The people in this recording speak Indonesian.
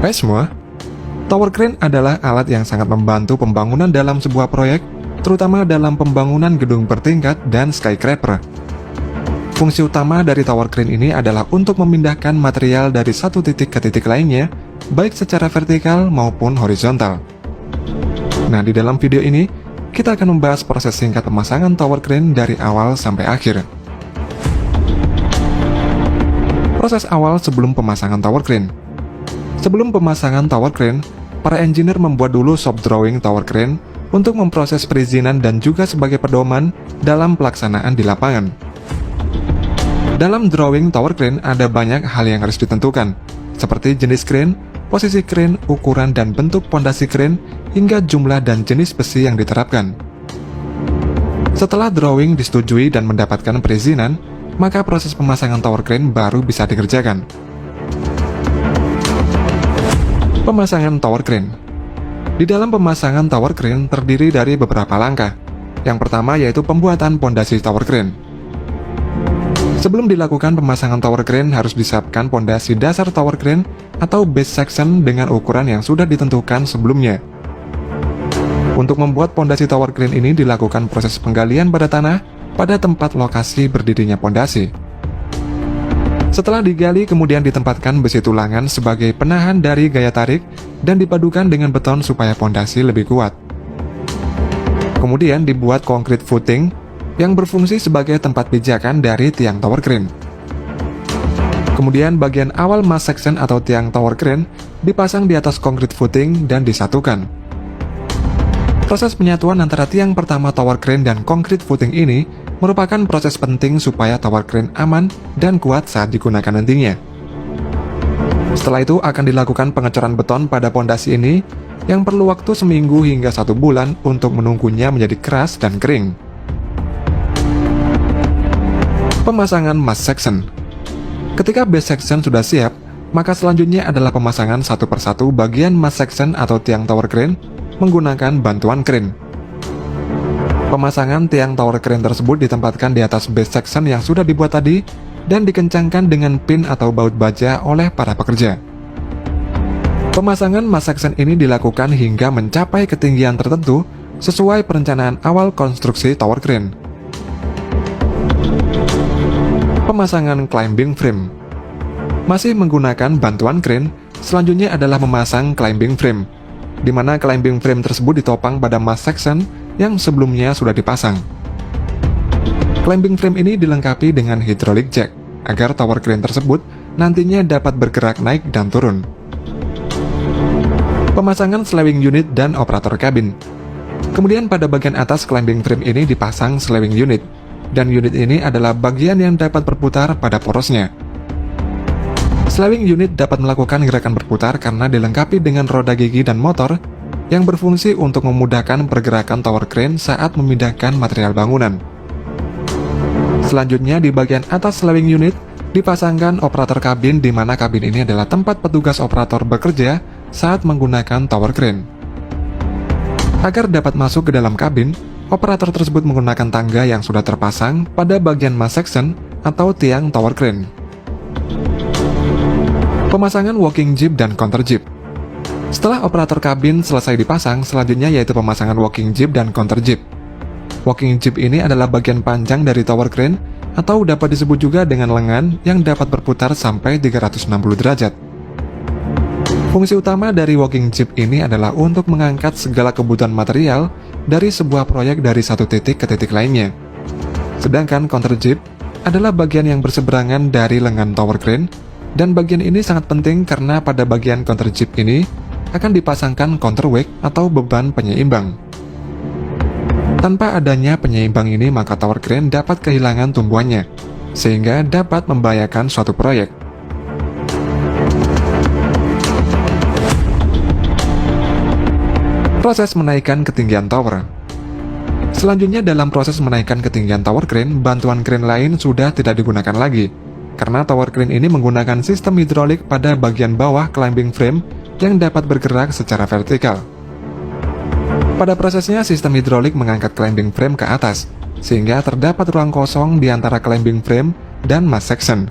Hai semua, tower crane adalah alat yang sangat membantu pembangunan dalam sebuah proyek, terutama dalam pembangunan gedung bertingkat dan skyscraper. Fungsi utama dari tower crane ini adalah untuk memindahkan material dari satu titik ke titik lainnya, baik secara vertikal maupun horizontal. Nah, di dalam video ini, kita akan membahas proses singkat pemasangan tower crane dari awal sampai akhir. Proses awal sebelum pemasangan tower crane. Sebelum pemasangan tower crane, para engineer membuat dulu shop drawing tower crane untuk memproses perizinan dan juga sebagai pedoman dalam pelaksanaan di lapangan. Dalam drawing tower crane ada banyak hal yang harus ditentukan, seperti jenis crane, posisi crane, ukuran dan bentuk pondasi crane, hingga jumlah dan jenis besi yang diterapkan. Setelah drawing disetujui dan mendapatkan perizinan, maka proses pemasangan tower crane baru bisa dikerjakan. Pemasangan tower crane. Di dalam pemasangan tower crane terdiri dari beberapa langkah. Yang pertama yaitu pembuatan pondasi tower crane. Sebelum dilakukan pemasangan tower crane harus disiapkan pondasi dasar tower crane atau base section dengan ukuran yang sudah ditentukan sebelumnya. Untuk membuat pondasi tower crane ini dilakukan proses penggalian pada tanah pada tempat lokasi berdirinya pondasi. Setelah digali, kemudian ditempatkan besi tulangan sebagai penahan dari gaya tarik dan dipadukan dengan beton supaya pondasi lebih kuat. Kemudian dibuat concrete footing yang berfungsi sebagai tempat pijakan dari tiang tower crane. Kemudian bagian awal mass section atau tiang tower crane dipasang di atas concrete footing dan disatukan. Proses penyatuan antara tiang pertama tower crane dan concrete footing ini merupakan proses penting supaya tower crane aman dan kuat saat digunakan nantinya. Setelah itu akan dilakukan pengecoran beton pada pondasi ini yang perlu waktu seminggu hingga 1 bulan untuk menunggunya menjadi keras dan kering. Pemasangan mass section. Ketika base section sudah siap, maka selanjutnya adalah pemasangan satu persatu bagian mass section atau tiang tower crane menggunakan bantuan crane. Pemasangan tiang tower crane tersebut ditempatkan di atas base section yang sudah dibuat tadi dan dikencangkan dengan pin atau baut baja oleh para pekerja. Pemasangan mass section ini dilakukan hingga mencapai ketinggian tertentu sesuai perencanaan awal konstruksi tower crane. Pemasangan climbing frame. Masih menggunakan bantuan crane, selanjutnya adalah memasang climbing frame, di mana climbing frame tersebut ditopang pada mass section yang sebelumnya sudah dipasang. Climbing frame ini dilengkapi dengan hydraulic jack, agar tower crane tersebut nantinya dapat bergerak naik dan turun. Pemasangan slewing unit dan operator kabin. Kemudian pada bagian atas climbing frame ini dipasang slewing unit, dan unit ini adalah bagian yang dapat berputar pada porosnya. Slewing unit dapat melakukan gerakan berputar karena dilengkapi dengan roda gigi dan motor yang berfungsi untuk memudahkan pergerakan tower crane saat memindahkan material bangunan. Selanjutnya di bagian atas slewing unit dipasangkan operator kabin, di mana kabin ini adalah tempat petugas operator bekerja saat menggunakan tower crane. Agar dapat masuk ke dalam kabin, operator tersebut menggunakan tangga yang sudah terpasang pada bagian mass section atau tiang tower crane. Pemasangan walking jeep dan counter jeep. Setelah operator kabin selesai dipasang, selanjutnya yaitu pemasangan walking jeep dan counter jeep. Walking jeep ini adalah bagian panjang dari tower crane atau dapat disebut juga dengan lengan yang dapat berputar sampai 360 derajat. Fungsi utama dari walking jeep ini adalah untuk mengangkat segala kebutuhan material dari sebuah proyek dari satu titik ke titik lainnya. Sedangkan counter jeep adalah bagian yang berseberangan dari lengan tower crane, dan bagian ini sangat penting karena pada bagian counter jeep ini akan dipasangkan counterweight atau beban penyeimbang. Tanpa adanya penyeimbang ini, maka tower crane dapat kehilangan tumbuannya, sehingga dapat membahayakan suatu proyek. Proses menaikkan ketinggian tower. Selanjutnya dalam proses menaikkan ketinggian tower crane, bantuan crane lain sudah tidak digunakan lagi, karena tower crane ini menggunakan sistem hidrolik pada bagian bawah climbing frame yang dapat bergerak secara vertikal. Pada prosesnya, sistem hidrolik mengangkat climbing frame ke atas, sehingga terdapat ruang kosong di antara climbing frame dan mass section.